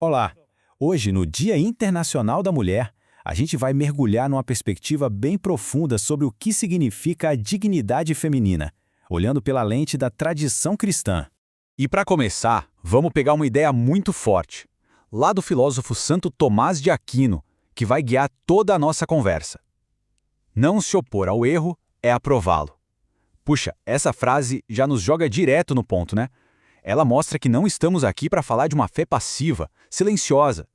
Olá! Hoje, no Dia Internacional da Mulher, a gente vai mergulhar numa perspectiva bem profunda sobre o que significa a dignidade feminina, olhando pela lente da tradição cristã. E para começar, vamos pegar uma ideia muito forte, lá do filósofo Santo Tomás de Aquino, que vai guiar toda a nossa conversa. Não se opor ao erro é aprová-lo. Puxa, essa frase já nos joga direto no ponto, né? Ela mostra que não estamos aqui para falar de uma fé passiva, silenciosa.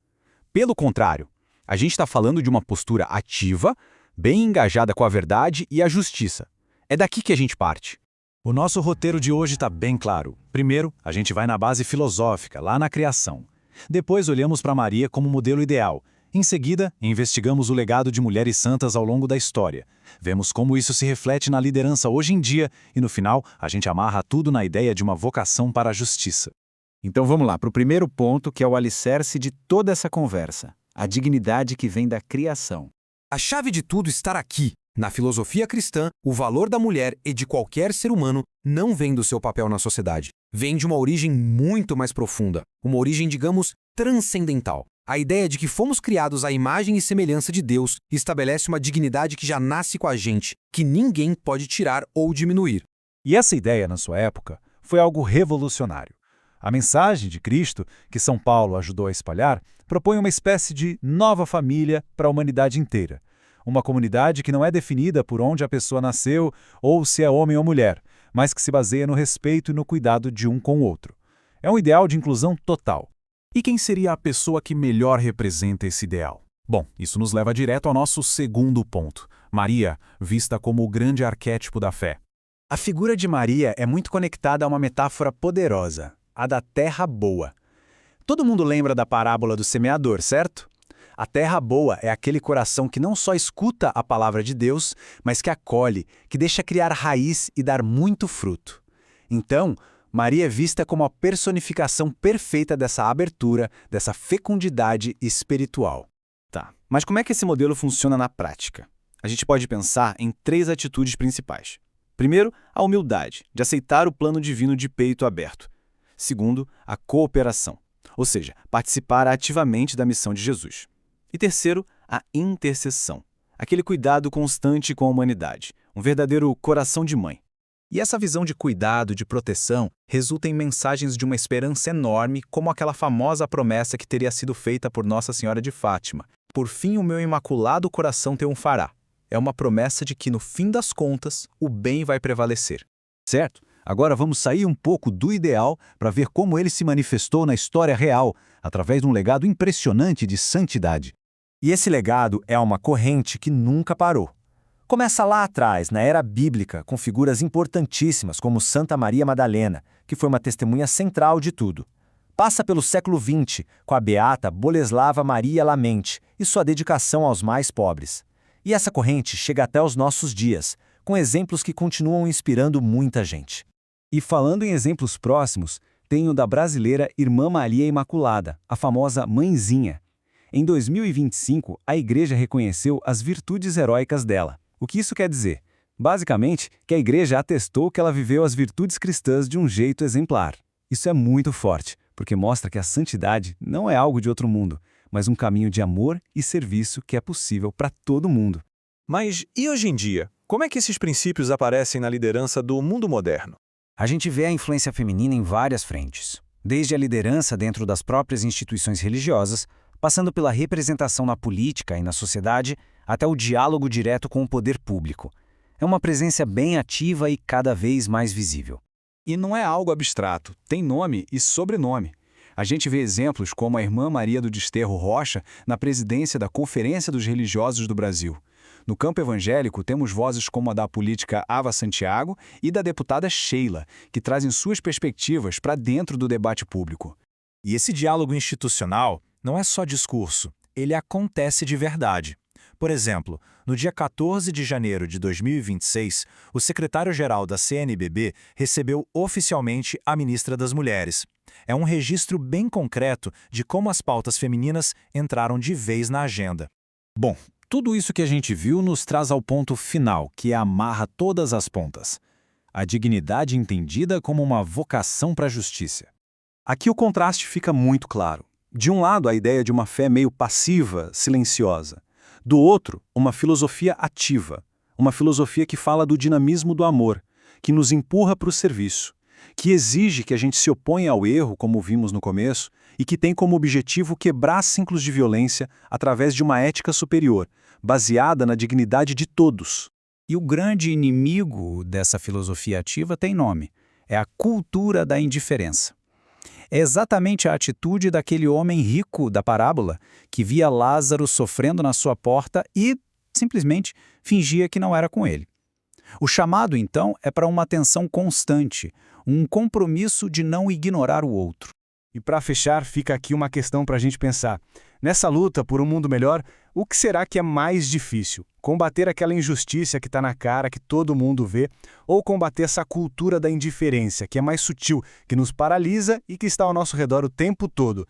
Pelo contrário, a gente está falando de uma postura ativa, bem engajada com a verdade e a justiça. É daqui que a gente parte. O nosso roteiro de hoje está bem claro. Primeiro, a gente vai na base filosófica, lá na criação. Depois olhamos para Maria como modelo ideal. Em seguida, investigamos o legado de mulheres santas ao longo da história. Vemos como isso se reflete na liderança hoje em dia e, no final, a gente amarra tudo na ideia de uma vocação para a justiça. Então vamos lá para o primeiro ponto, que é o alicerce de toda essa conversa: a dignidade que vem da criação. A chave de tudo está aqui. Na filosofia cristã, o valor da mulher e de qualquer ser humano não vem do seu papel na sociedade. Vem de uma origem muito mais profunda, uma origem, digamos, transcendental. A ideia de que fomos criados à imagem e semelhança de Deus estabelece uma dignidade que já nasce com a gente, que ninguém pode tirar ou diminuir. E essa ideia, na sua época, foi algo revolucionário. A mensagem de Cristo, que São Paulo ajudou a espalhar, propõe uma espécie de nova família para a humanidade inteira. Uma comunidade que não é definida por onde a pessoa nasceu ou se é homem ou mulher, mas que se baseia no respeito e no cuidado de um com o outro. É um ideal de inclusão total. E quem seria a pessoa que melhor representa esse ideal? Bom, isso nos leva direto ao nosso segundo ponto: Maria, vista como o grande arquétipo da fé. A figura de Maria é muito conectada a uma metáfora poderosa, a da terra boa. Todo mundo lembra da parábola do semeador, certo? A terra boa é aquele coração que não só escuta a palavra de Deus, mas que acolhe, que deixa criar raiz e dar muito fruto. Então, Maria é vista como a personificação perfeita dessa abertura, dessa fecundidade espiritual. Tá, mas como é que esse modelo funciona na prática? A gente pode pensar em 3 atitudes principais. Primeiro, a humildade, de aceitar o plano divino de peito aberto. Segundo, a cooperação, ou seja, participar ativamente da missão de Jesus. E terceiro, a intercessão, aquele cuidado constante com a humanidade, um verdadeiro coração de mãe. E essa visão de cuidado, de proteção, resulta em mensagens de uma esperança enorme, como aquela famosa promessa que teria sido feita por Nossa Senhora de Fátima: "Por fim o meu imaculado coração triunfará". É uma promessa de que, no fim das contas, o bem vai prevalecer. Certo? Agora vamos sair um pouco do ideal para ver como ele se manifestou na história real, através de um legado impressionante de santidade. E esse legado é uma corrente que nunca parou. Começa lá atrás, na era bíblica, com figuras importantíssimas como Santa Maria Madalena, que foi uma testemunha central de tudo. Passa pelo século XX, com a beata Boleslava Maria Lamente e sua dedicação aos mais pobres. E essa corrente chega até os nossos dias, com exemplos que continuam inspirando muita gente. E falando em exemplos próximos, tem o da brasileira Irmã Maria Imaculada, a famosa Mãezinha. Em 2025, a Igreja reconheceu as virtudes heróicas dela. O que isso quer dizer? Basicamente, que a Igreja atestou que ela viveu as virtudes cristãs de um jeito exemplar. Isso é muito forte, porque mostra que a santidade não é algo de outro mundo, mas um caminho de amor e serviço que é possível para todo mundo. Mas e hoje em dia? Como é que esses princípios aparecem na liderança do mundo moderno? A gente vê a influência feminina em várias frentes. Desde a liderança dentro das próprias instituições religiosas, passando pela representação na política e na sociedade, até o diálogo direto com o poder público. É uma presença bem ativa e cada vez mais visível. E não é algo abstrato, tem nome e sobrenome. A gente vê exemplos como a Irmã Maria do Desterro Rocha na presidência da Conferência dos Religiosos do Brasil. No campo evangélico, temos vozes como a da política Ava Santiago e da deputada Sheila, que trazem suas perspectivas para dentro do debate público. E esse diálogo institucional não é só discurso, ele acontece de verdade. Por exemplo, no dia 14 de janeiro de 2026, o secretário-geral da CNBB recebeu oficialmente a ministra das Mulheres. É um registro bem concreto de como as pautas femininas entraram de vez na agenda. Bom, tudo isso que a gente viu nos traz ao ponto final, que amarra todas as pontas. A dignidade entendida como uma vocação para a justiça. Aqui o contraste fica muito claro. De um lado, a ideia de uma fé meio passiva, silenciosa. Do outro, uma filosofia ativa. Uma filosofia que fala do dinamismo do amor, que nos empurra para o serviço, que exige que a gente se oponha ao erro, como vimos no começo, e que tem como objetivo quebrar ciclos de violência através de uma ética superior, baseada na dignidade de todos. E o grande inimigo dessa filosofia ativa tem nome: é a cultura da indiferença. É exatamente a atitude daquele homem rico da parábola que via Lázaro sofrendo na sua porta e, simplesmente, fingia que não era com ele. O chamado, então, é para uma atenção constante, um compromisso de não ignorar o outro. E para fechar, fica aqui uma questão para a gente pensar. Nessa luta por um mundo melhor, o que será que é mais difícil? Combater aquela injustiça que está na cara, que todo mundo vê, ou combater essa cultura da indiferença, que é mais sutil, que nos paralisa e que está ao nosso redor o tempo todo?